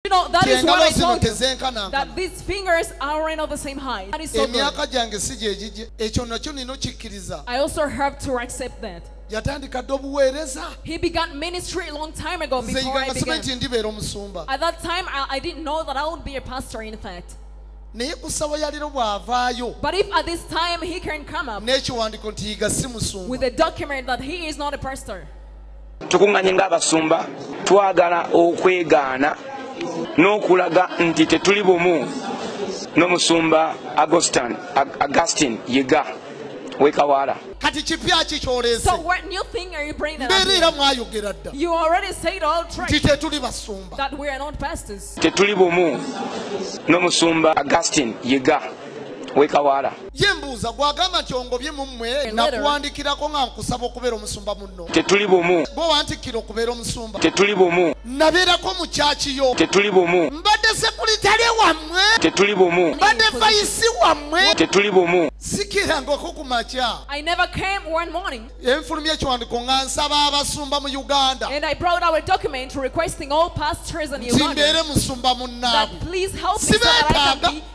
You know, that is what I told you, that these fingers aren't of the same height. That is so good. I also have to accept that. He began ministry a long time ago before I began. At that time, I didn't know that I would be a pastor, in fact. But if at this time he can come up with a document that he is not a pastor. Tukunganye ng'abasumba twagala okwegaana n'okulaga nti tetuli bumu n'omusumba Augustine Yiga wekawala. So what new thing are you bringing up? You already said all true that we are not pastors. Tetuli bumu n'omusumba Augustine Yiga wekawala. Tetuli bumu. Tetuli bumu. Tetuli bumu. Tetuli bumu. Tetuli bumu. I never came one morning and I brought our document requesting all pastors in Uganda that please help me so that I can be